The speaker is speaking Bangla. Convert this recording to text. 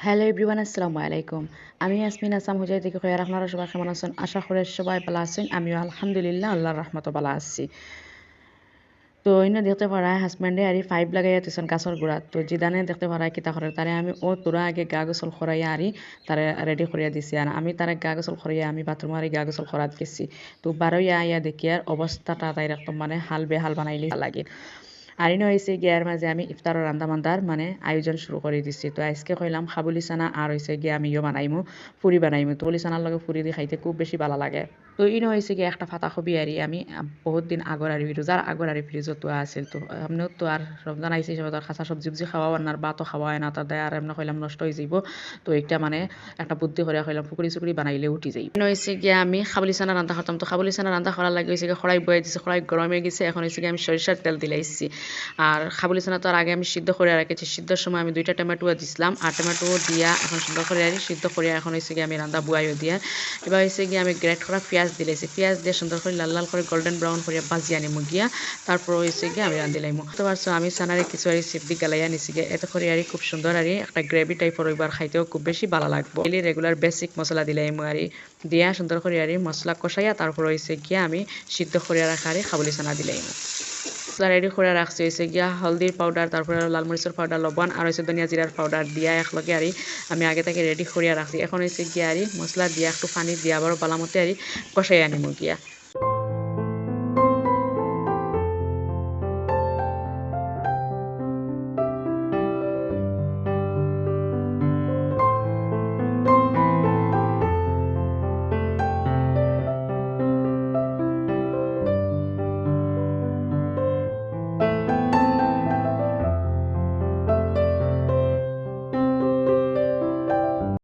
হ্যালো এভরিওয়ান আসসালামু আলাইকুম। আমি ইয়াসমিন আসাম হুজাই থেকে কইয়ার আপনারা সবাই কেমন আছেন? আশা করি সবাই ভালো আছেন। আমিও আলহামদুলিল্লাহ আল্লাহর রহমতে ভালো আছি। তো ইনো দেখতে পারা হাজব্যান্ডে আরি পাইপ লাগাইয়া দিছেন গাছের গোড়াত। তো জিদানে দেখতে পারা কিতা করে তারে আমি তোরা আগে গা গোসল করাইয়া আরি তারে রেডি করিয়া দিছি আর আমি তারে গা গোসল করাইয়া আমি বাথরুমে আরি গা গোসল করাত গেছি। তো বারোইয়া আইয়া দেখি আর অবস্থাটা তাই একদম মানে হাল বেহাল বানাইলি লাগে। আরিনো হয়েছে গিয়ার মাঝে আমি ইফতারের রান্দা বান্ধার মানে আয়োজন শুরু করে দিচ্ছি। তো আজকে কইলাম খাবুলি চানা আর হয়েছে গিয়ে আমি বানাইমু ফুরি বানাইমু। তো বলি চানার লগে ফুরি দিয়ে খাইতে খুব বেশি ভালো লাগে। তো ইনো হয়েছে গিয়ে একটা ফাতা কবি আরি আমি বহুত দিন আগর আরি রোজার আগর আরি ফ্রিজত তো আছিল। তো এমনিও তো আর রমজান আইসি হিসাবে তো খাসা সবজি উবজি খাওয়া আর ভাতও খাওয়া হয় না তার দেয় আর এমনি কইলাম নষ্ট হয়ে যাইব। তো এইটা মানে একটা বুদ্ধি করে কইলাম পুকুরি চুকুরি বানাইলে উঠি যাই। ইনো হয়েছে গিয়ে আমি খাবুলি চানা রান্না করতাম। তো খাবুলি চানা রান্না করার লাগে হয়েছে গিয়ে খড়াই বয়ে দিছে, খড়াই গরম হয়ে গেছে। এখন হয়েছে গিয়ে আমি সরিষার তেল দিলাইছি। আর কাবুলি চানা তো আর আগে আমি সিদ্ধ করে রেখেছি। সিদ্ধর সময় আমি 2টা টমেটো দিছিলাম আর টমেটো দিয়া এখন সুন্দর করে সিদ্ধ করে এখন হয়েছে গিয়ে আমি রান্না বুয়াইও দিয়া এবার হয়েছে গিয়ে আমি গ্রেট করা পেঁয়াজ দিলাইছি। পেঁয়াজ দিয়ে সুন্দর করে লাল লাল করে গোল্ডেন ব্রাউন করে ভাজি আনিমু গিয়া তারপর হয়েছে গিয়ে আমি রান্ধিলাইমু। বুঝতে পারছো আমি চানারে কিছু আর সিদ্ধি গালাইয়া নিছি গিয়ে এত করে আর খুব সুন্দর আর একটা গ্রেভি টাইপের ওইবার খাইতেও খুব বেশি ভালো লাগবে। এলি রেগুলার বেসিক মশলা দিলাইমু আর দিয়া সুন্দর করে আর মশলা কষাইয়া তারপর হয়েছে গিয়ে আমি সিদ্ধ করে রাখা আর কাবুলি চানা দিলাইমু। মশলা রেডি করে রাখছি হয়েছে গিয়া হলদির পাউডার, তারপরে লাল মরিচের পাউডার, লবণ আর হয়েছে ধনিয়া জিরার পাউডার দিয়া একলগে আর আমি আগে থেকে রেডি করিয়া রাখছি। এখন হয়েছে গিয়া আর মশলা দিয়া একটু পানি দিয়া আবারও বালামতে আর কষাই আনিমু গিয়া।